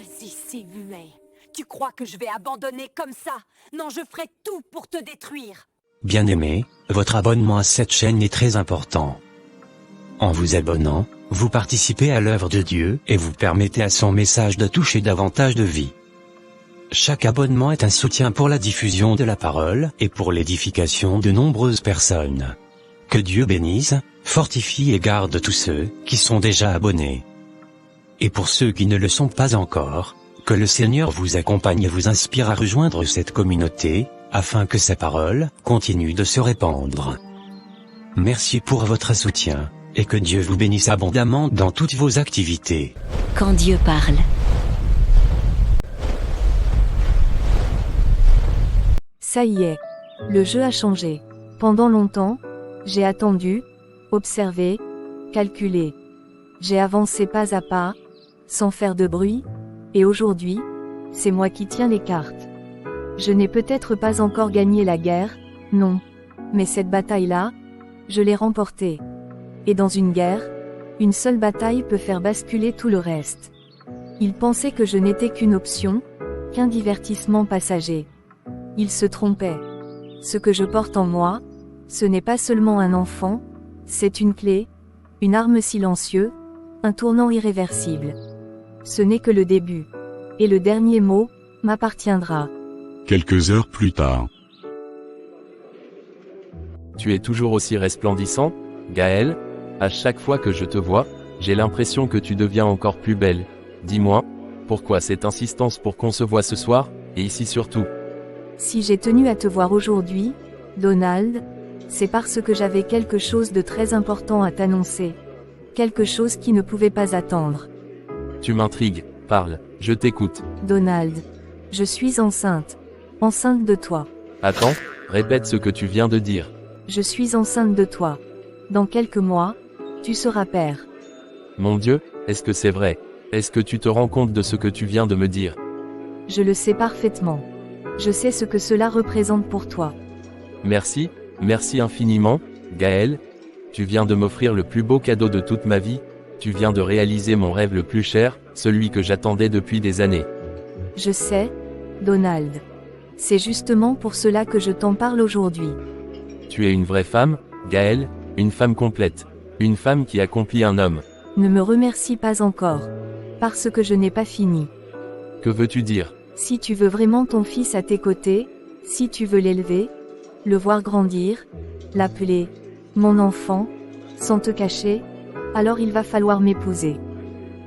Vas-y, c'est muet. Tu crois que je vais abandonner comme ça? Non, je ferai tout pour te détruire. Bien-aimé, votre abonnement à cette chaîne est très important. En vous abonnant, vous participez à l'œuvre de Dieu et vous permettez à son message de toucher davantage de vies. Chaque abonnement est un soutien pour la diffusion de la parole et pour l'édification de nombreuses personnes. Que Dieu bénisse, fortifie et garde tous ceux qui sont déjà abonnés. Et pour ceux qui ne le sont pas encore, que le Seigneur vous accompagne et vous inspire à rejoindre cette communauté, afin que sa parole continue de se répandre. Merci pour votre soutien, et que Dieu vous bénisse abondamment dans toutes vos activités. Quand Dieu parle. Ça y est, le jeu a changé. Pendant longtemps, j'ai attendu, observé, calculé. J'ai avancé pas à pas, sans faire de bruit, et aujourd'hui, c'est moi qui tiens les cartes. Je n'ai peut-être pas encore gagné la guerre, non. Mais cette bataille-là, je l'ai remportée. Et dans une guerre, une seule bataille peut faire basculer tout le reste. Ils pensaient que je n'étais qu'une option, qu'un divertissement passager. Ils se trompaient. Ce que je porte en moi, ce n'est pas seulement un enfant, c'est une clé, une arme silencieuse, un tournant irréversible. Ce n'est que le début. Et le dernier mot m'appartiendra. Quelques heures plus tard. Tu es toujours aussi resplendissant, Gaël. À chaque fois que je te vois, j'ai l'impression que tu deviens encore plus belle. Dis-moi, pourquoi cette insistance pour qu'on se voit ce soir, et ici surtout? Si j'ai tenu à te voir aujourd'hui, Donald, c'est parce que j'avais quelque chose de très important à t'annoncer. Quelque chose qui ne pouvait pas attendre. Tu m'intrigues, parle, je t'écoute. Donald, je suis enceinte. Enceinte de toi. Attends, répète ce que tu viens de dire. Je suis enceinte de toi. Dans quelques mois, tu seras père. Mon Dieu, est-ce que c'est vrai? Est-ce que tu te rends compte de ce que tu viens de me dire? Je le sais parfaitement. Je sais ce que cela représente pour toi. Merci, merci infiniment, Gaël. Tu viens de m'offrir le plus beau cadeau de toute ma vie. Tu viens de réaliser mon rêve le plus cher, celui que j'attendais depuis des années. Je sais, Donald. C'est justement pour cela que je t'en parle aujourd'hui. Tu es une vraie femme, Gaël, une femme complète. Une femme qui accomplit un homme. Ne me remercie pas encore. Parce que je n'ai pas fini. Que veux-tu dire? Si tu veux vraiment ton fils à tes côtés, si tu veux l'élever, le voir grandir, l'appeler mon enfant, sans te cacher, alors il va falloir m'épouser.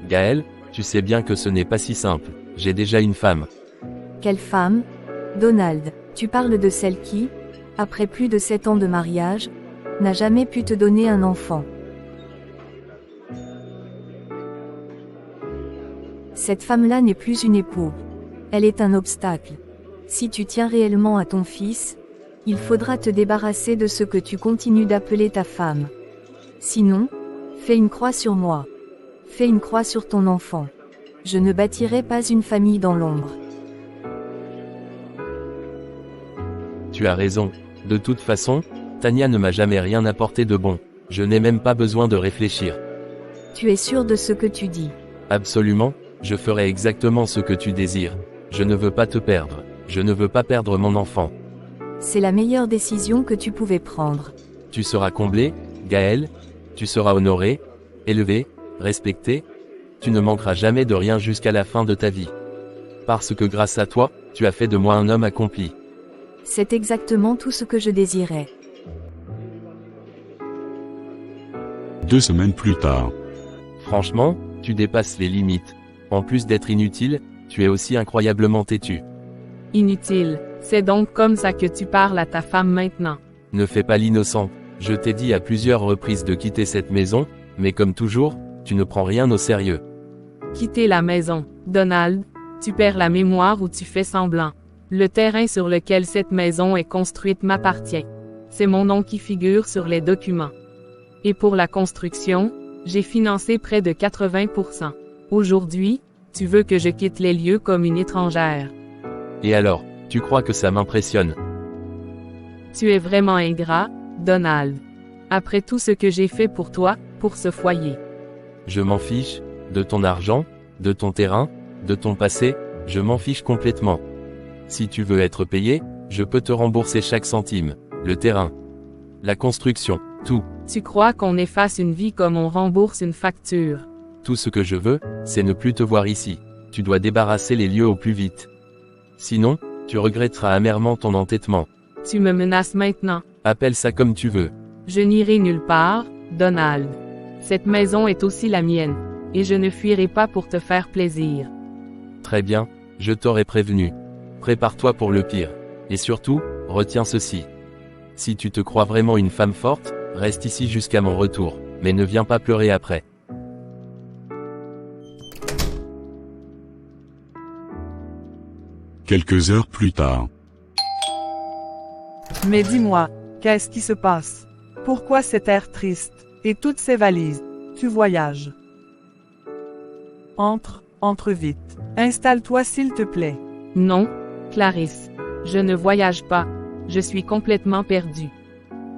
Gaël, tu sais bien que ce n'est pas si simple. J'ai déjà une femme. Quelle femme? Donald, tu parles de celle qui, après plus de 7 ans de mariage, n'a jamais pu te donner un enfant. Cette femme-là n'est plus une épouse. Elle est un obstacle. Si tu tiens réellement à ton fils, il faudra te débarrasser de ce que tu continues d'appeler ta femme. Sinon, fais une croix sur moi. Fais une croix sur ton enfant. Je ne bâtirai pas une famille dans l'ombre. Tu as raison. De toute façon, Tania ne m'a jamais rien apporté de bon. Je n'ai même pas besoin de réfléchir. Tu es sûr de ce que tu dis? Absolument, je ferai exactement ce que tu désires. Je ne veux pas te perdre. Je ne veux pas perdre mon enfant. C'est la meilleure décision que tu pouvais prendre. Tu seras comblé, Gaël. Tu seras honoré, élevé, respecté. Tu ne manqueras jamais de rien jusqu'à la fin de ta vie. Parce que grâce à toi, tu as fait de moi un homme accompli. C'est exactement tout ce que je désirais. 2 semaines plus tard. Franchement, tu dépasses les limites. En plus d'être inutile, tu es aussi incroyablement têtu. Inutile. C'est donc comme ça que tu parles à ta femme maintenant. Ne fais pas l'innocent. Je t'ai dit à plusieurs reprises de quitter cette maison, mais comme toujours, tu ne prends rien au sérieux. Quitter la maison. Donald, tu perds la mémoire ou tu fais semblant. Le terrain sur lequel cette maison est construite m'appartient. C'est mon nom qui figure sur les documents. Et pour la construction, j'ai financé près de 80%. Aujourd'hui, tu veux que je quitte les lieux comme une étrangère. Et alors, tu crois que ça m'impressionne? Tu es vraiment ingrat, Donald. Après tout ce que j'ai fait pour toi, pour ce foyer. Je m'en fiche, de ton argent, de ton terrain, De ton passé, je m'en fiche complètement. Si tu veux être payé, je peux te rembourser chaque centime, le terrain, la construction, tout. Tu crois qu'on efface une vie comme on rembourse une facture? Tout ce que je veux, c'est ne plus te voir ici. Tu dois débarrasser les lieux au plus vite. Sinon, tu regretteras amèrement ton entêtement. Tu me menaces maintenant. Appelle ça comme tu veux. Je n'irai nulle part, Donald. Cette maison est aussi la mienne, et je ne fuirai pas pour te faire plaisir. Très bien, je t'aurais prévenu. Prépare-toi pour le pire. Et surtout, retiens ceci. Si tu te crois vraiment une femme forte, reste ici jusqu'à mon retour, mais ne viens pas pleurer après. Quelques heures plus tard. Mais dis-moi, qu'est-ce qui se passe? Pourquoi cet air triste? Et toutes ces valises? Tu voyages. Entre vite. Installe-toi s'il te plaît. Non, Clarisse. Je ne voyage pas. Je suis complètement perdue.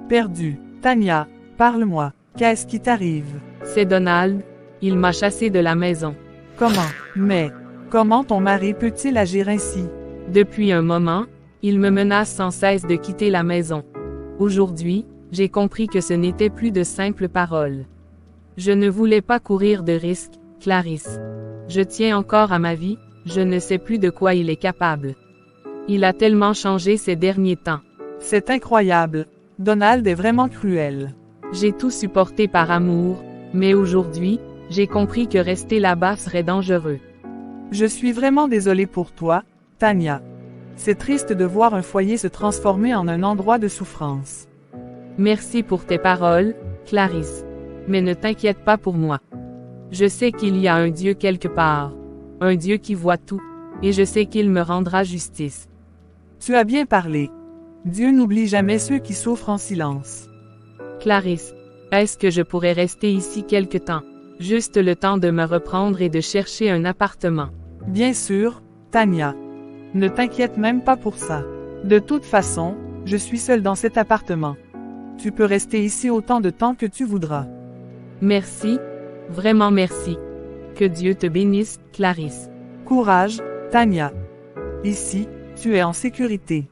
Perdu. Tania, parle-moi. Qu'est-ce qui t'arrive? C'est Donald. Il m'a chassée de la maison. Comment ton mari peut-il agir ainsi? Depuis un moment, il me menace sans cesse de quitter la maison. Aujourd'hui, j'ai compris que ce n'était plus de simples paroles. Je ne voulais pas courir de risques, Clarisse. Je tiens encore à ma vie, je ne sais plus de quoi il est capable. Il a tellement changé ces derniers temps. C'est incroyable. Donald est vraiment cruel. J'ai tout supporté par amour, mais aujourd'hui, j'ai compris que rester là-bas serait dangereux. Je suis vraiment désolée pour toi, Tania. C'est triste de voir un foyer se transformer en un endroit de souffrance. Merci pour tes paroles, Clarisse. Mais ne t'inquiète pas pour moi. Je sais qu'il y a un Dieu quelque part. Un Dieu qui voit tout. Et je sais qu'il me rendra justice. Tu as bien parlé. Dieu n'oublie jamais ceux qui souffrent en silence. Clarisse, est-ce que je pourrais rester ici quelque temps? Juste le temps de me reprendre et de chercher un appartement. Bien sûr, Tania. Ne t'inquiète même pas pour ça. De toute façon, je suis seule dans cet appartement. Tu peux rester ici autant de temps que tu voudras. Merci, vraiment merci. Que Dieu te bénisse, Clarisse. Courage, Tania. Ici, tu es en sécurité.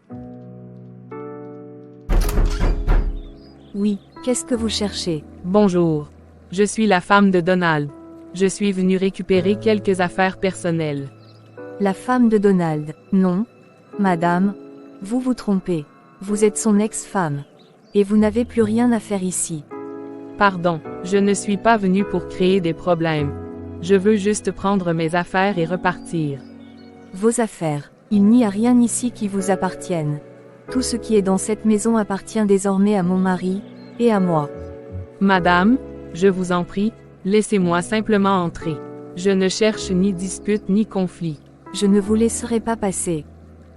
Oui, qu'est-ce que vous cherchez? Bonjour. Je suis la femme de Donald. Je suis venue récupérer quelques affaires personnelles. La femme de Donald. Non. Madame, vous vous trompez. Vous êtes son ex-femme. Et vous n'avez plus rien à faire ici. Pardon, je ne suis pas venue pour créer des problèmes. Je veux juste prendre mes affaires et repartir. Vos affaires. Il n'y a rien ici qui vous appartienne. Tout ce qui est dans cette maison appartient désormais à mon mari, et à moi. Madame, je vous en prie, laissez-moi simplement entrer. Je ne cherche ni dispute ni conflit. Je ne vous laisserai pas passer.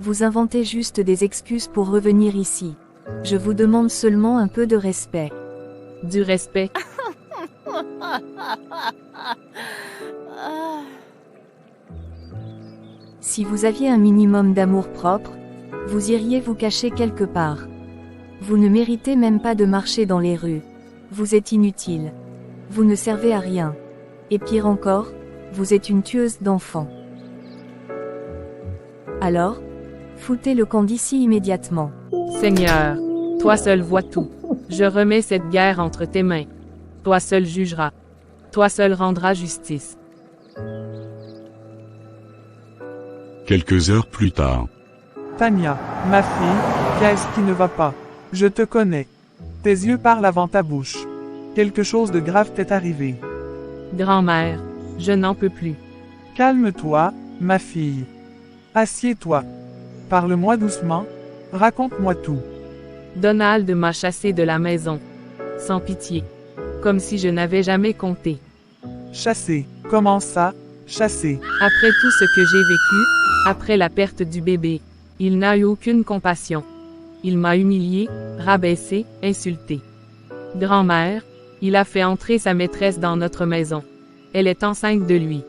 Vous inventez juste des excuses pour revenir ici. Je vous demande seulement un peu de respect. Du respect. Si vous aviez un minimum d'amour-propre, vous iriez vous cacher quelque part. Vous ne méritez même pas de marcher dans les rues. Vous êtes inutile. Vous ne servez à rien. Et pire encore, vous êtes une tueuse d'enfants. Alors, foutez le camp d'ici immédiatement. Seigneur, toi seul vois tout. Je remets cette guerre entre tes mains. Toi seul jugeras. Toi seul rendras justice. Quelques heures plus tard. Tania, ma fille, qu'est-ce qui ne va pas? Je te connais. Tes yeux parlent avant ta bouche. Quelque chose de grave t'est arrivé. Grand-mère, je n'en peux plus. Calme-toi, ma fille. Assieds-toi. Parle-moi doucement. Raconte-moi tout. Donald m'a chassé de la maison. Sans pitié. Comme si je n'avais jamais compté. Chassé. Comment ça, chassé? Après tout ce que j'ai vécu, après la perte du bébé, il n'a eu aucune compassion. Il m'a humilié, rabaissé, insulté. Grand-mère, il a fait entrer sa maîtresse dans notre maison. Elle est enceinte de lui.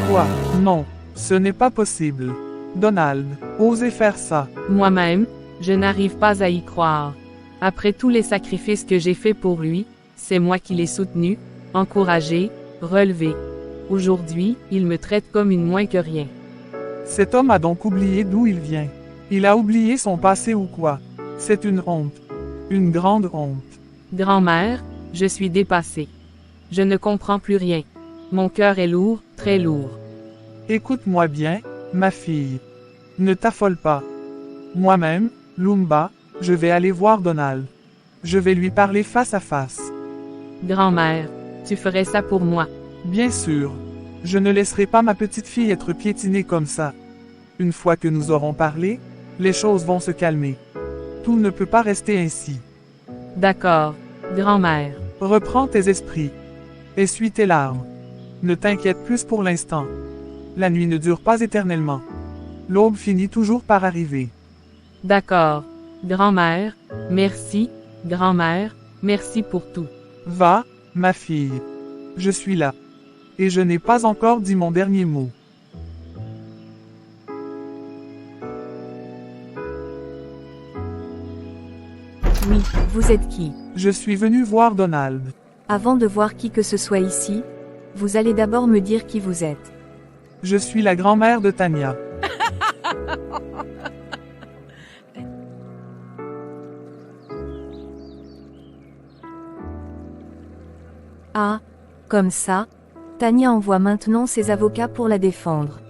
Quoi? Non, ce n'est pas possible. Donald, osez faire ça. Moi-même, je n'arrive pas à y croire. Après tous les sacrifices que j'ai faits pour lui, c'est moi qui l'ai soutenu, encouragé, relevé. Aujourd'hui, il me traite comme une moins que rien. Cet homme a donc oublié d'où il vient. Il a oublié son passé ou quoi? C'est une honte. Une grande honte. Grand-mère, je suis dépassée. Je ne comprends plus rien. Mon cœur est lourd, très lourd. Écoute-moi bien, ma fille. Ne t'affole pas. Moi-même, Lumba, je vais aller voir Donald. Je vais lui parler face à face. Grand-mère, tu ferais ça pour moi. Bien sûr. Je ne laisserai pas ma petite fille être piétinée comme ça. Une fois que nous aurons parlé, les choses vont se calmer. Tout ne peut pas rester ainsi. D'accord, grand-mère. Reprends tes esprits. Essuie tes larmes. Ne t'inquiète plus pour l'instant. La nuit ne dure pas éternellement. L'aube finit toujours par arriver. D'accord. Grand-mère, merci, grand-mère, merci pour tout. Va, ma fille. Je suis là. Et je n'ai pas encore dit mon dernier mot. Oui, vous êtes qui? Je suis venu voir Donald. Avant de voir qui que ce soit ici, vous allez d'abord me dire qui vous êtes. Je suis la grand-mère de Tanya. Ah, comme ça, Tanya envoie maintenant ses avocats pour la défendre.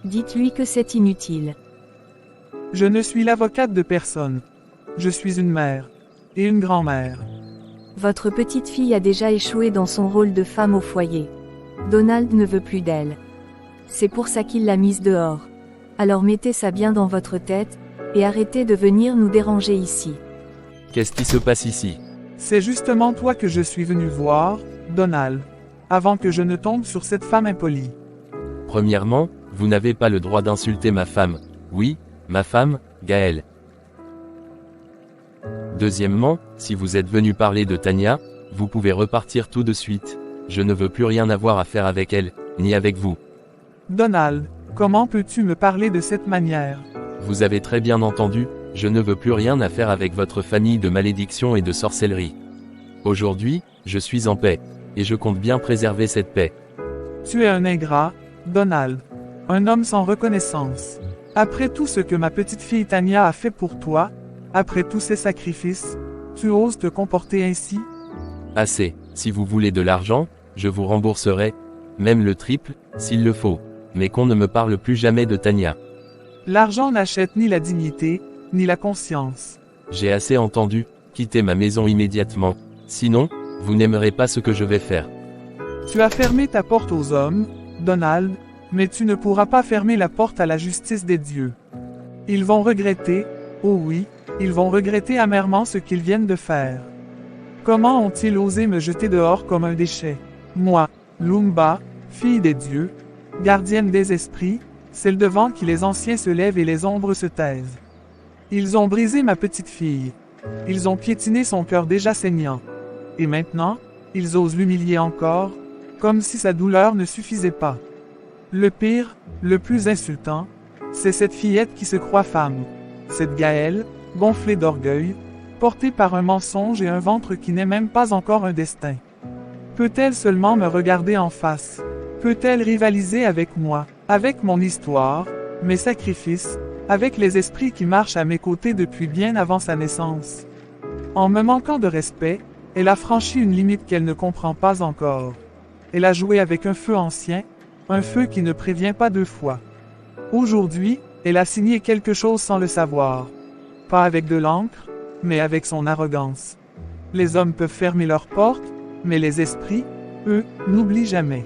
Dites-lui que c'est inutile. Je ne suis l'avocate de personne. Je suis une mère. Et une grand-mère. Votre petite fille a déjà échoué dans son rôle de femme au foyer. Donald ne veut plus d'elle. C'est pour ça qu'il l'a mise dehors. Alors mettez ça bien dans votre tête, et arrêtez de venir nous déranger ici. Qu'est-ce qui se passe ici? C'est justement toi que je suis venu voir, Donald. Avant que je ne tombe sur cette femme impolie. Premièrement, vous n'avez pas le droit d'insulter ma femme. Oui, ma femme, Gaëlle. Deuxièmement, si vous êtes venu parler de Tanya, vous pouvez repartir tout de suite. Je ne veux plus rien avoir à faire avec elle, ni avec vous. Donald, comment peux-tu me parler de cette manière? Vous avez très bien entendu, je ne veux plus rien à faire avec votre famille de malédiction et de sorcellerie. Aujourd'hui, je suis en paix, et je compte bien préserver cette paix. Tu es un ingrat, Donald. Un homme sans reconnaissance. Après tout ce que ma petite fille Tanya a fait pour toi, après tous ces sacrifices, tu oses te comporter ainsi? Assez, si vous voulez de l'argent, je vous rembourserai, même le triple, s'il le faut, mais qu'on ne me parle plus jamais de Tanya. L'argent n'achète ni la dignité, ni la conscience. J'ai assez entendu, quittez ma maison immédiatement, sinon, vous n'aimerez pas ce que je vais faire. Tu as fermé ta porte aux hommes, Donald, mais tu ne pourras pas fermer la porte à la justice des dieux. Ils vont regretter, oh oui, ils vont regretter amèrement ce qu'ils viennent de faire. Comment ont-ils osé me jeter dehors comme un déchet? Moi, Lumba, fille des dieux, gardienne des esprits, celle devant qui les anciens se lèvent et les ombres se taisent. Ils ont brisé ma petite fille. Ils ont piétiné son cœur déjà saignant. Et maintenant, ils osent l'humilier encore, comme si sa douleur ne suffisait pas. Le pire, le plus insultant, c'est cette fillette qui se croit femme. Cette Gaëlle, gonflée d'orgueil, portée par un mensonge et un ventre qui n'est même pas encore un destin. Peut-elle seulement me regarder en face? Peut-elle rivaliser avec moi, avec mon histoire, mes sacrifices, avec les esprits qui marchent à mes côtés depuis bien avant sa naissance? En me manquant de respect, elle a franchi une limite qu'elle ne comprend pas encore. Elle a joué avec un feu ancien, un feu qui ne prévient pas deux fois. Aujourd'hui, elle a signé quelque chose sans le savoir. Pas avec de l'encre, mais avec son arrogance. Les hommes peuvent fermer leurs portes, mais les esprits, eux, n'oublient jamais.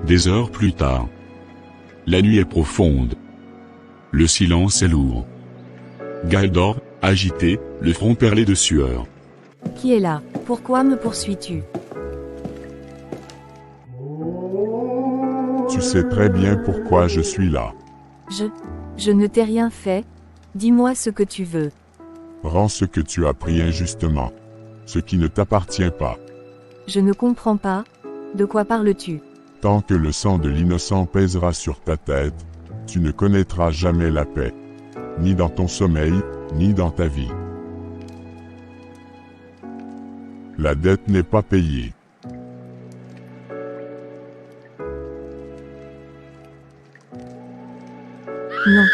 Des heures plus tard. La nuit est profonde. Le silence est lourd. Gaëlle dort, agité, le front perlé de sueur. Qui est là? Pourquoi me poursuis-tu? Tu sais très bien pourquoi je suis là. Je ne t'ai rien fait. Dis-moi ce que tu veux. Rends ce que tu as pris injustement. Ce qui ne t'appartient pas. Je ne comprends pas. De quoi parles-tu? Tant que le sang de l'innocent pèsera sur ta tête, tu ne connaîtras jamais la paix. Ni dans ton sommeil, ni dans ta vie. La dette n'est pas payée. Non.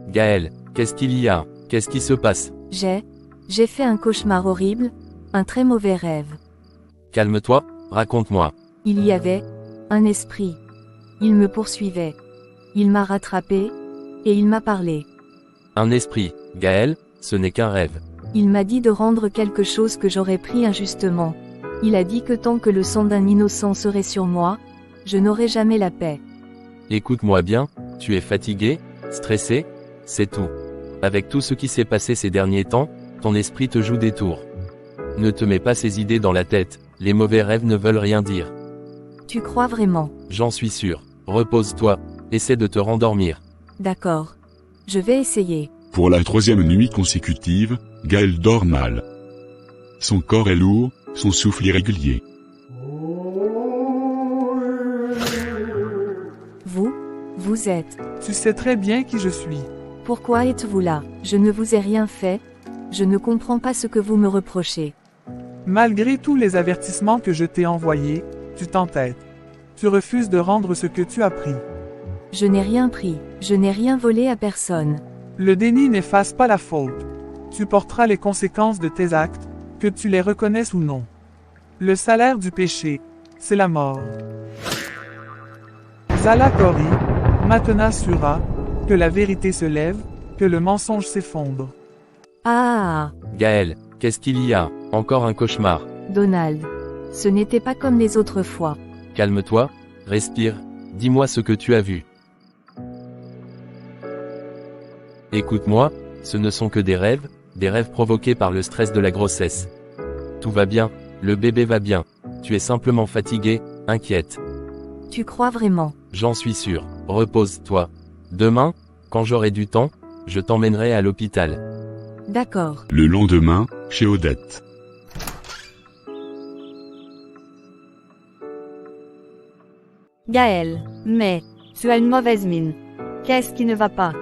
Gaël, qu'est-ce qu'il y a? Qu'est-ce qui se passe? J'ai fait un cauchemar horrible, un très mauvais rêve. Calme-toi, raconte-moi. Il y avait un esprit. Il me poursuivait. Il m'a rattrapé, et il m'a parlé. Un esprit, Gaël, ce n'est qu'un rêve. Il m'a dit de rendre quelque chose que j'aurais pris injustement. Il a dit que tant que le sang d'un innocent serait sur moi, je n'aurais jamais la paix. Écoute-moi bien, tu es fatigué, stressé, c'est tout. Avec tout ce qui s'est passé ces derniers temps, ton esprit te joue des tours. Ne te mets pas ces idées dans la tête, les mauvais rêves ne veulent rien dire. Tu crois vraiment? J'en suis sûr. Repose-toi, essaie de te rendormir. D'accord. Je vais essayer. Pour la 3e nuit consécutive, Gaël dort mal. Son corps est lourd, son souffle irrégulier. Vous êtes. Tu sais très bien qui je suis. Pourquoi êtes-vous là? Je ne vous ai rien fait. Je ne comprends pas ce que vous me reprochez. Malgré tous les avertissements que je t'ai envoyés, tu t'entêtes. Tu refuses de rendre ce que tu as pris. Je n'ai rien pris. Je n'ai rien volé à personne. Le déni n'efface pas la faute. Tu porteras les conséquences de tes actes, que tu les reconnaisses ou non. Le salaire du péché, c'est la mort. Zala Kori, Matena Sura, que la vérité se lève, que le mensonge s'effondre. Ah, Gaël, qu'est-ce qu'il y a? Encore un cauchemar. Donald. Ce n'était pas comme les autres fois. Calme-toi, respire, dis-moi ce que tu as vu. Écoute-moi, ce ne sont que des rêves provoqués par le stress de la grossesse. Tout va bien, le bébé va bien. Tu es simplement fatigué, inquiète. Tu crois vraiment? J'en suis sûr, repose-toi. Demain, quand j'aurai du temps, je t'emmènerai à l'hôpital. D'accord. Le lendemain, chez Odette. Gaël, mais, tu as une mauvaise mine. Qu'est-ce qui ne va pas?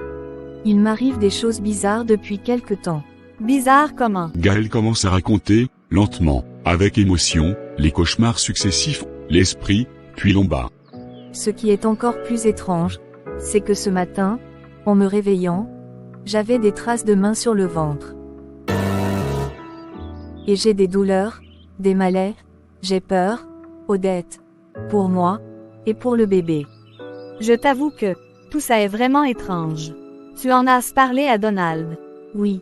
Il m'arrive des choses bizarres depuis quelque temps. Bizarre comment? Gaël commence à raconter, lentement, avec émotion, les cauchemars successifs, l'esprit, puis l'omba. Ce qui est encore plus étrange, c'est que ce matin, en me réveillant, j'avais des traces de mains sur le ventre. Et j'ai des douleurs, des malaises, j'ai peur, Odette. Pour moi, et pour le bébé. Je t'avoue que, tout ça est vraiment étrange. Tu en as parlé à Donald? Oui.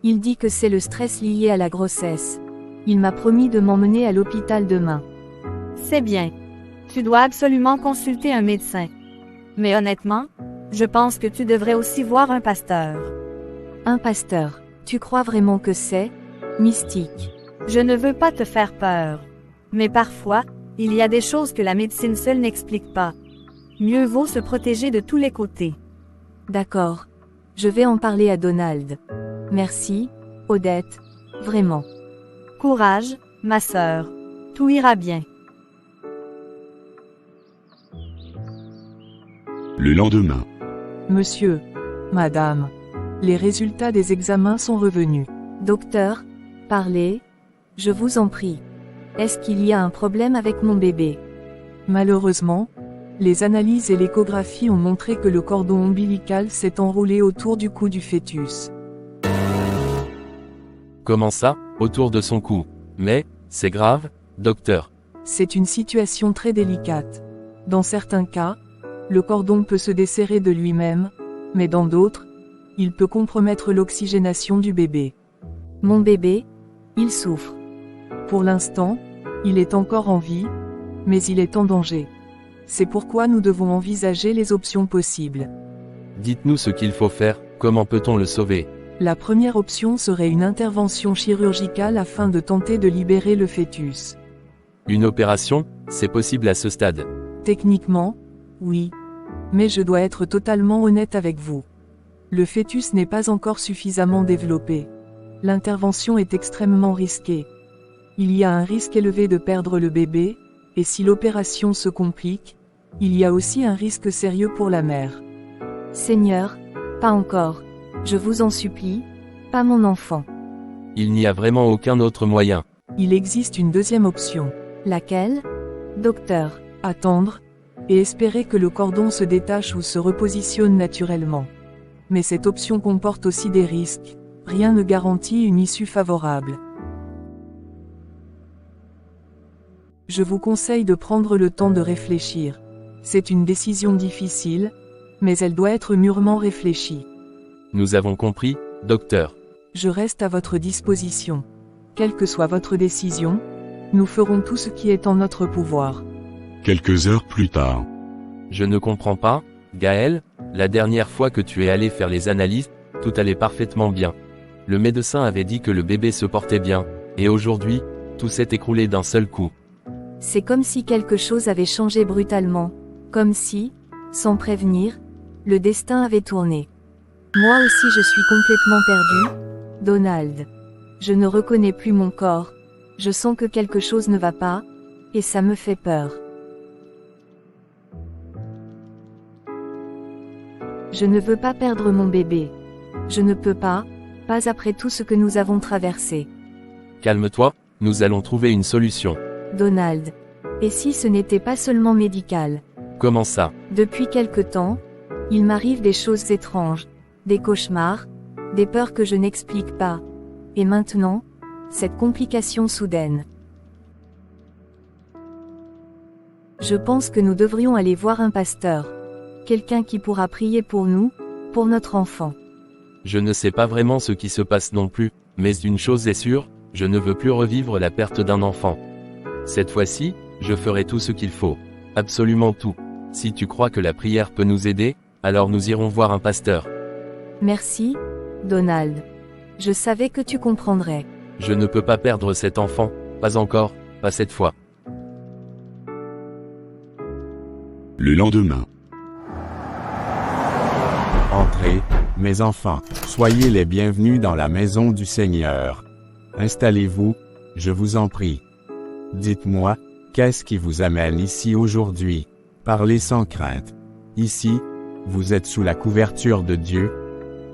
Il dit que c'est le stress lié à la grossesse. Il m'a promis de m'emmener à l'hôpital demain. C'est bien. Tu dois absolument consulter un médecin. Mais honnêtement, je pense que tu devrais aussi voir un pasteur. Un pasteur, tu crois vraiment que c'est mystique? Je ne veux pas te faire peur. Mais parfois, il y a des choses que la médecine seule n'explique pas. Mieux vaut se protéger de tous les côtés. D'accord. Je vais en parler à Donald. Merci, Odette. Vraiment. Courage, ma sœur. Tout ira bien. Le lendemain. Monsieur, madame, les résultats des examens sont revenus. Docteur, parlez. Je vous en prie. Est-ce qu'il y a un problème avec mon bébé? Malheureusement, les analyses et l'échographie ont montré que le cordon ombilical s'est enroulé autour du cou du fœtus. Comment ça, autour de son cou? Mais, c'est grave, docteur. C'est une situation très délicate. Dans certains cas, le cordon peut se desserrer de lui-même, mais dans d'autres, il peut compromettre l'oxygénation du bébé. Mon bébé, il souffre. Pour l'instant, il est encore en vie, mais il est en danger. C'est pourquoi nous devons envisager les options possibles. Dites-nous ce qu'il faut faire, comment peut-on le sauver? La première option serait une intervention chirurgicale afin de tenter de libérer le fœtus. Une opération, c'est possible à ce stade? Techniquement, oui. Mais je dois être totalement honnête avec vous. Le fœtus n'est pas encore suffisamment développé. L'intervention est extrêmement risquée. Il y a un risque élevé de perdre le bébé, et si l'opération se complique, il y a aussi un risque sérieux pour la mère. Seigneur, pas encore. Je vous en supplie, pas mon enfant. Il n'y a vraiment aucun autre moyen. Il existe une deuxième option. Laquelle? Docteur. Attendre, et espérer que le cordon se détache ou se repositionne naturellement. Mais cette option comporte aussi des risques, rien ne garantit une issue favorable. Je vous conseille de prendre le temps de réfléchir. C'est une décision difficile, mais elle doit être mûrement réfléchie. Nous avons compris, docteur. Je reste à votre disposition. Quelle que soit votre décision, nous ferons tout ce qui est en notre pouvoir. Quelques heures plus tard. Je ne comprends pas, Gaël, la dernière fois que tu es allé faire les analyses, tout allait parfaitement bien. Le médecin avait dit que le bébé se portait bien, et aujourd'hui, tout s'est écroulé d'un seul coup. C'est comme si quelque chose avait changé brutalement, comme si, sans prévenir, le destin avait tourné. Moi aussi je suis complètement perdu, Donald. Je ne reconnais plus mon corps, je sens que quelque chose ne va pas, et ça me fait peur. Je ne veux pas perdre mon bébé. Je ne peux pas après tout ce que nous avons traversé. Calme-toi, nous allons trouver une solution. Donald. Et si ce n'était pas seulement médical? Comment ça? Depuis quelque temps, il m'arrive des choses étranges, des cauchemars, des peurs que je n'explique pas. Et maintenant, cette complication soudaine. Je pense que nous devrions aller voir un pasteur. Quelqu'un qui pourra prier pour nous, pour notre enfant. Je ne sais pas vraiment ce qui se passe non plus, mais une chose est sûre, je ne veux plus revivre la perte d'un enfant. Cette fois-ci, je ferai tout ce qu'il faut. Absolument tout. Si tu crois que la prière peut nous aider, alors nous irons voir un pasteur. Merci, Donald. Je savais que tu comprendrais. Je ne peux pas perdre cet enfant, pas encore, pas cette fois. Le lendemain. Entrez, mes enfants, soyez les bienvenus dans la maison du Seigneur. Installez-vous, je vous en prie. Dites-moi, qu'est-ce qui vous amène ici aujourd'hui? Parlez sans crainte. Ici, vous êtes sous la couverture de Dieu.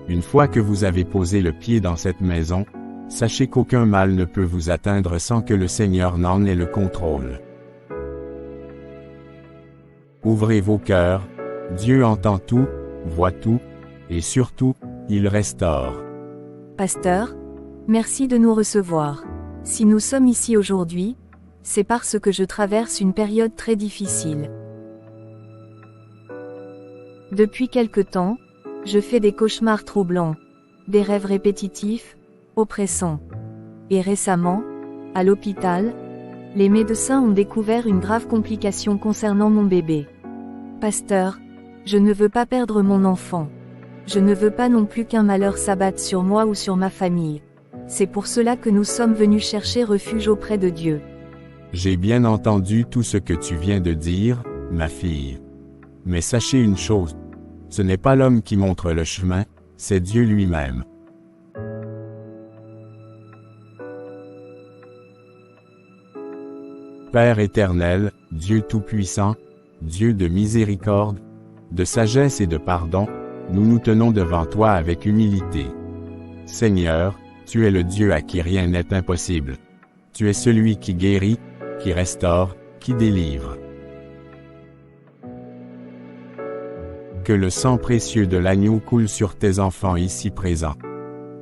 Une fois que vous avez posé le pied dans cette maison, sachez qu'aucun mal ne peut vous atteindre sans que le Seigneur n'en ait le contrôle. Ouvrez vos cœurs, Dieu entend tout, voit tout, et surtout, il restaure. Pasteur, merci de nous recevoir. Si nous sommes ici aujourd'hui, c'est parce que je traverse une période très difficile. Depuis quelque temps, je fais des cauchemars troublants, des rêves répétitifs, oppressants. Et récemment, à l'hôpital, les médecins ont découvert une grave complication concernant mon bébé. Pasteur, je ne veux pas perdre mon enfant. Je ne veux pas non plus qu'un malheur s'abatte sur moi ou sur ma famille. C'est pour cela que nous sommes venus chercher refuge auprès de Dieu. J'ai bien entendu tout ce que tu viens de dire, ma fille. Mais sachez une chose. Ce n'est pas l'homme qui montre le chemin, c'est Dieu lui-même. Père éternel, Dieu tout-puissant, Dieu de miséricorde, de sagesse et de pardon, nous nous tenons devant toi avec humilité. Seigneur, tu es le Dieu à qui rien n'est impossible. Tu es celui qui guérit, qui restaure, qui délivre. Que le sang précieux de l'agneau coule sur tes enfants ici présents.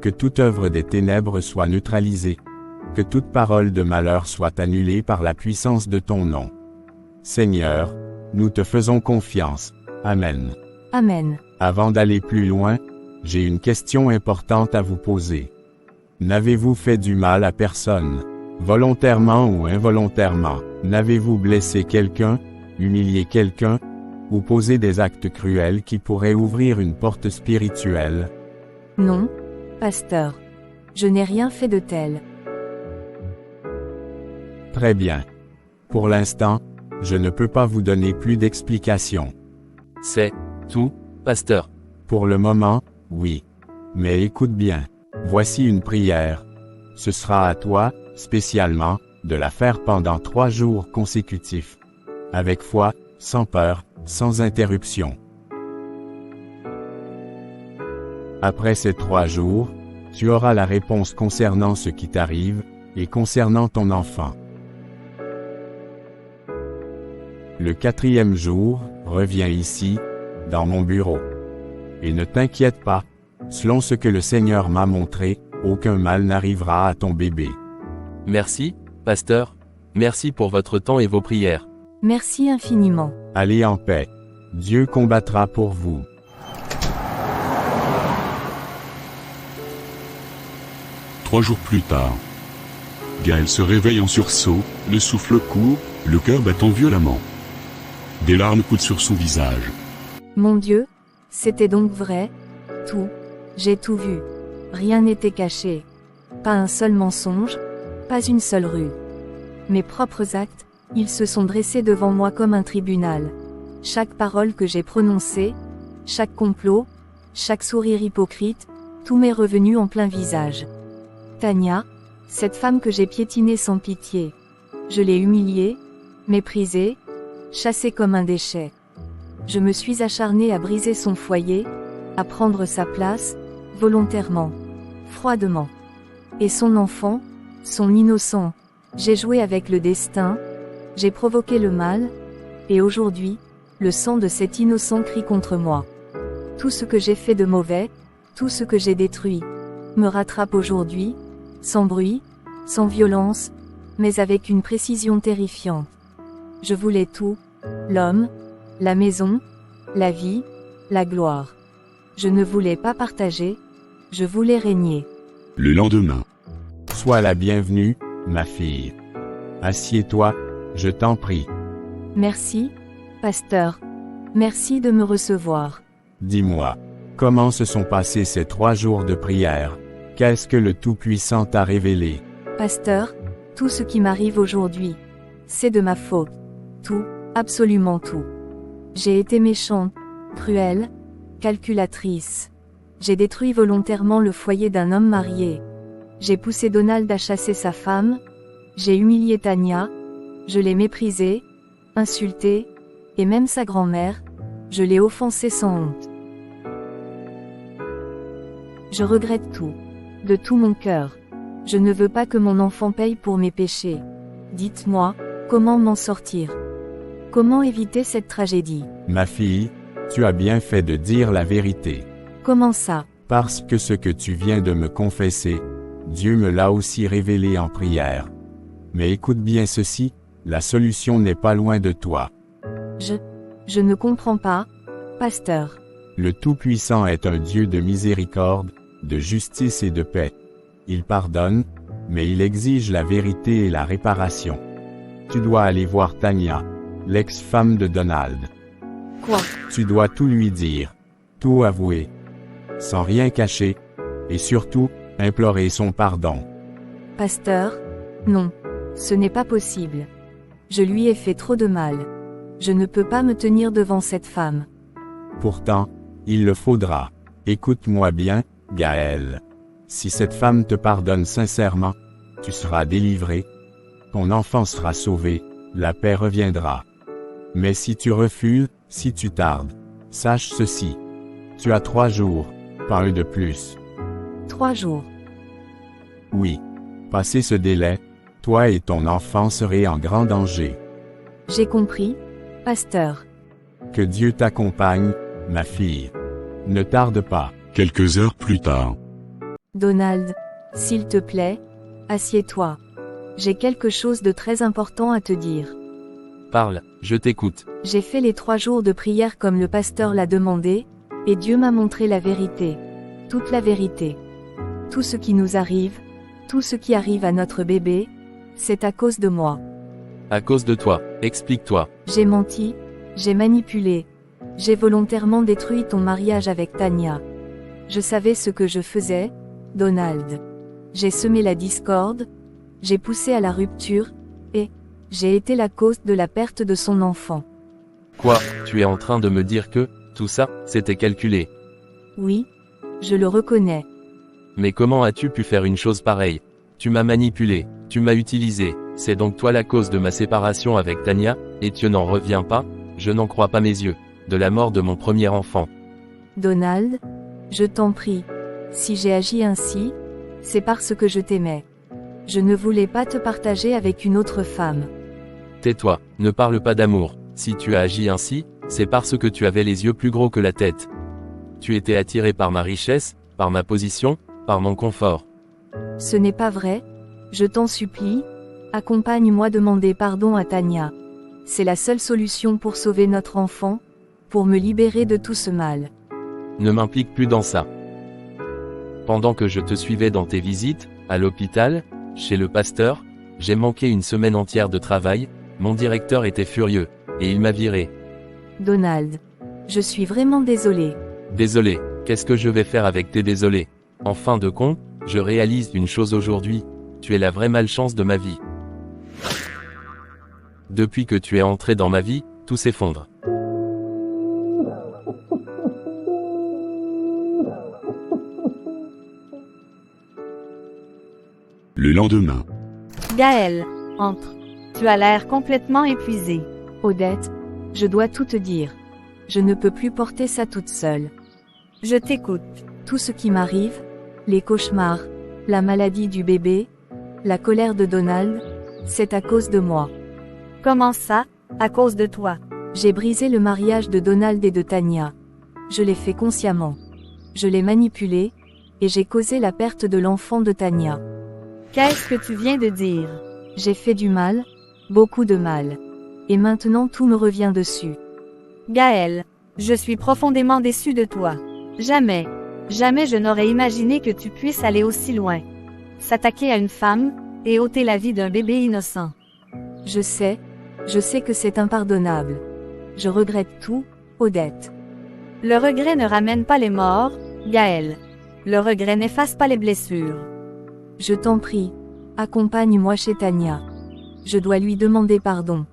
Que toute œuvre des ténèbres soit neutralisée. Que toute parole de malheur soit annulée par la puissance de ton nom. Seigneur, nous te faisons confiance. Amen. Amen. Avant d'aller plus loin, j'ai une question importante à vous poser. N'avez-vous fait du mal à personne? Volontairement ou involontairement? N'avez-vous blessé quelqu'un, humilié quelqu'un, ou posé des actes cruels qui pourraient ouvrir une porte spirituelle? Non, pasteur. Je n'ai rien fait de tel. Très bien. Pour l'instant, je ne peux pas vous donner plus d'explications. C'est tout, pasteur. Pour le moment, oui. Mais écoute bien. Voici une prière. Ce sera à toi, spécialement, de la faire pendant 3 jours consécutifs. Avec foi, sans peur, sans interruption. Après ces 3 jours, tu auras la réponse concernant ce qui t'arrive, et concernant ton enfant. Le 4e jour, reviens ici, dans mon bureau. Et ne t'inquiète pas, selon ce que le Seigneur m'a montré, aucun mal n'arrivera à ton bébé. Merci, pasteur. Merci pour votre temps et vos prières. Merci infiniment. Allez en paix. Dieu combattra pour vous. Trois jours plus tard. Gaël se réveille en sursaut, le souffle court, le cœur battant violemment. Des larmes coulent sur son visage. Mon Dieu, c'était donc vrai? Tout. J'ai tout vu. Rien n'était caché. Pas un seul mensonge, pas une seule rue. Mes propres actes, ils se sont dressés devant moi comme un tribunal. Chaque parole que j'ai prononcée, chaque complot, chaque sourire hypocrite, tout m'est revenu en plein visage. Tania, cette femme que j'ai piétinée sans pitié. Je l'ai humiliée, méprisée, chassée comme un déchet. Je me suis acharnée à briser son foyer, à prendre sa place, volontairement, froidement. Et son enfant, son innocent, j'ai joué avec le destin, j'ai provoqué le mal, et aujourd'hui, le sang de cet innocent crie contre moi. Tout ce que j'ai fait de mauvais, tout ce que j'ai détruit, me rattrape aujourd'hui, sans bruit, sans violence, mais avec une précision terrifiante. Je voulais tout, l'homme, la maison, la vie, la gloire. Je ne voulais pas partager, je voulais régner. Le lendemain. Sois la bienvenue, ma fille. Assieds-toi, je t'en prie. Merci, pasteur. Merci de me recevoir. Dis-moi, comment se sont passés ces 3 jours de prière? Qu'est-ce que le Tout-Puissant t'a révélé? Pasteur, tout ce qui m'arrive aujourd'hui, c'est de ma faute. Tout, absolument tout. J'ai été méchante, cruelle, calculatrice. J'ai détruit volontairement le foyer d'un homme marié. J'ai poussé Donald à chasser sa femme. J'ai humilié Tania. Je l'ai méprisée, insultée, et même sa grand-mère. Je l'ai offensée sans honte. Je regrette tout. De tout mon cœur. Je ne veux pas que mon enfant paye pour mes péchés. Dites-moi, comment m'en sortir? Comment éviter cette tragédie? Ma fille, tu as bien fait de dire la vérité. Comment ça? Parce que ce que tu viens de me confesser, Dieu me l'a aussi révélé en prière. Mais écoute bien ceci, la solution n'est pas loin de toi. Je ne comprends pas, pasteur. Le Tout-Puissant est un Dieu de miséricorde, de justice et de paix. Il pardonne, mais il exige la vérité et la réparation. Tu dois aller voir Tania, l'ex-femme de Donald. Quoi? Tu dois tout lui dire, tout avouer, sans rien cacher, et surtout, implorer son pardon. Pasteur? Non, ce n'est pas possible. Je lui ai fait trop de mal. Je ne peux pas me tenir devant cette femme. Pourtant, il le faudra. Écoute-moi bien, Gaël. Si cette femme te pardonne sincèrement, tu seras délivré, ton enfant sera sauvé, la paix reviendra. Mais si tu refuses, si tu tardes, sache ceci. Tu as 3 jours, pas un de plus. 3 jours. Oui. Passé ce délai, toi et ton enfant serez en grand danger. J'ai compris, pasteur. Que Dieu t'accompagne, ma fille. Ne tarde pas. Quelques heures plus tard. Donald, s'il te plaît, assieds-toi. J'ai quelque chose de très important à te dire. Parle, je t'écoute. J'ai fait les 3 jours de prière comme le pasteur l'a demandé, et Dieu m'a montré la vérité. Toute la vérité. Tout ce qui nous arrive, tout ce qui arrive à notre bébé, c'est à cause de moi. À cause de toi, explique-toi. J'ai menti, j'ai manipulé. J'ai volontairement détruit ton mariage avec Tania. Je savais ce que je faisais, Donald. J'ai semé la discorde, j'ai poussé à la rupture, et j'ai été la cause de la perte de son enfant. Quoi, tu es en train de me dire que, tout ça, c'était calculé? Oui, je le reconnais. Mais comment as-tu pu faire une chose pareille? Tu m'as manipulé, tu m'as utilisé, c'est donc toi la cause de ma séparation avec Tania, et tu n'en reviens pas? Je n'en crois pas mes yeux. De la mort de mon premier enfant. Donald, je t'en prie. Si j'ai agi ainsi, c'est parce que je t'aimais. Je ne voulais pas te partager avec une autre femme. Tais-toi, ne parle pas d'amour. Si tu as agi ainsi, c'est parce que tu avais les yeux plus gros que la tête. Tu étais attiré par ma richesse, par ma position, par mon confort. Ce n'est pas vrai. Je t'en supplie. Accompagne-moi demander pardon à Tania. C'est la seule solution pour sauver notre enfant, pour me libérer de tout ce mal. Ne m'implique plus dans ça. Pendant que je te suivais dans tes visites, à l'hôpital, chez le pasteur, j'ai manqué une semaine entière de travail, mon directeur était furieux, et il m'a viré. Donald. Je suis vraiment désolée. Désolé, qu'est-ce que je vais faire avec tes désolés? En fin de compte, je réalise une chose aujourd'hui, tu es la vraie malchance de ma vie. Depuis que tu es entré dans ma vie, tout s'effondre. Le lendemain. Gaël, entre. Tu as l'air complètement épuisé. Odette, je dois tout te dire. Je ne peux plus porter ça toute seule. Je t'écoute. Tout ce qui m'arrive, les cauchemars, la maladie du bébé, la colère de Donald, c'est à cause de moi. Comment ça, à cause de toi? J'ai brisé le mariage de Donald et de Tania. Je l'ai fait consciemment. Je l'ai manipulé, et j'ai causé la perte de l'enfant de Tania. Qu'est-ce que tu viens de dire? J'ai fait du mal, beaucoup de mal. Et maintenant tout me revient dessus. Gaël, je suis profondément déçue de toi. Jamais, jamais je n'aurais imaginé que tu puisses aller aussi loin. S'attaquer à une femme, et ôter la vie d'un bébé innocent. Je sais que c'est impardonnable. Je regrette tout, Odette. Le regret ne ramène pas les morts, Gaël. Le regret n'efface pas les blessures. Je t'en prie, accompagne-moi chez Tania. Je dois lui demander pardon.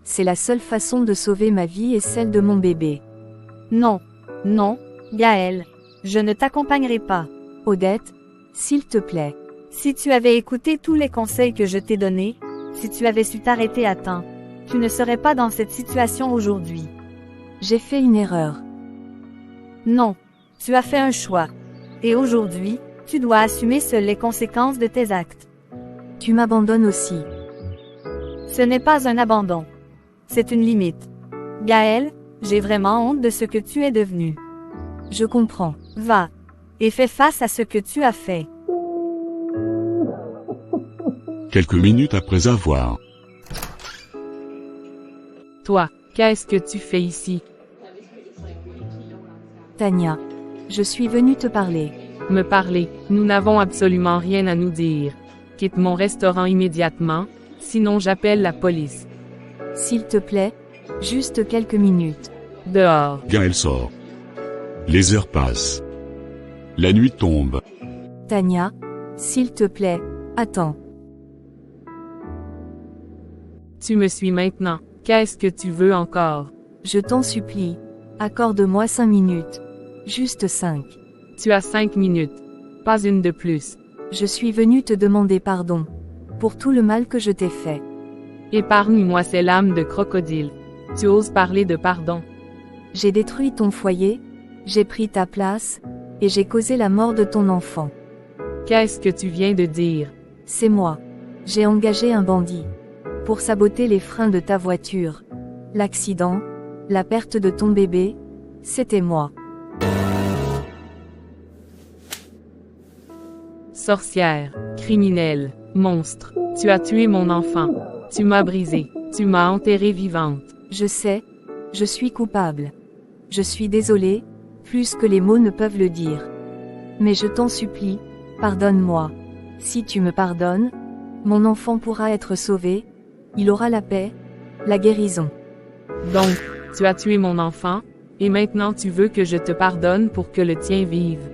C'est la seule façon de sauver ma vie et celle de mon bébé. Non, non, Gaël, je ne t'accompagnerai pas. Odette, s'il te plaît. Si tu avais écouté tous les conseils que je t'ai donnés, si tu avais su t'arrêter à temps, tu ne serais pas dans cette situation aujourd'hui. J'ai fait une erreur. Non, tu as fait un choix. Et aujourd'hui, tu dois assumer seul les conséquences de tes actes. Tu m'abandonnes aussi. Ce n'est pas un abandon. C'est une limite. Gaël, j'ai vraiment honte de ce que tu es devenu. Je comprends. Va. Et fais face à ce que tu as fait. Quelques minutes après avoir. Toi, qu'est-ce que tu fais ici? Tania, je suis venue te parler. Me parler, nous n'avons absolument rien à nous dire. Quitte mon restaurant immédiatement, sinon j'appelle la police. S'il te plaît, juste quelques minutes. Dehors. Gaël sort. Les heures passent. La nuit tombe. Tania, s'il te plaît, attends. Tu me suis maintenant. Qu'est-ce que tu veux encore? Je t'en supplie, accorde-moi 5 minutes. Juste 5. Tu as 5 minutes. Pas une de plus. Je suis venue te demander pardon. Pour tout le mal que je t'ai fait. Épargne-moi ces lames de crocodile. Tu oses parler de pardon. J'ai détruit ton foyer, j'ai pris ta place, et j'ai causé la mort de ton enfant. Qu'est-ce que tu viens de dire? C'est moi. J'ai engagé un bandit. Pour saboter les freins de ta voiture. L'accident, la perte de ton bébé, c'était moi. Sorcière, criminelle, monstre, tu as tué mon enfant. Tu m'as brisé, tu m'as enterrée vivante. Je sais, je suis coupable. Je suis désolée, plus que les mots ne peuvent le dire. Mais je t'en supplie, pardonne-moi. Si tu me pardonnes, mon enfant pourra être sauvé, il aura la paix, la guérison. Donc, tu as tué mon enfant, et maintenant tu veux que je te pardonne pour que le tien vive.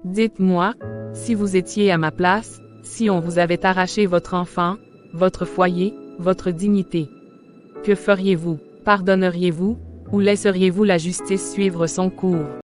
Dites-moi, si vous étiez à ma place, si on vous avait arraché votre enfant, votre foyer, votre dignité. Que feriez-vous? Pardonneriez-vous, ou laisseriez-vous la justice suivre son cours?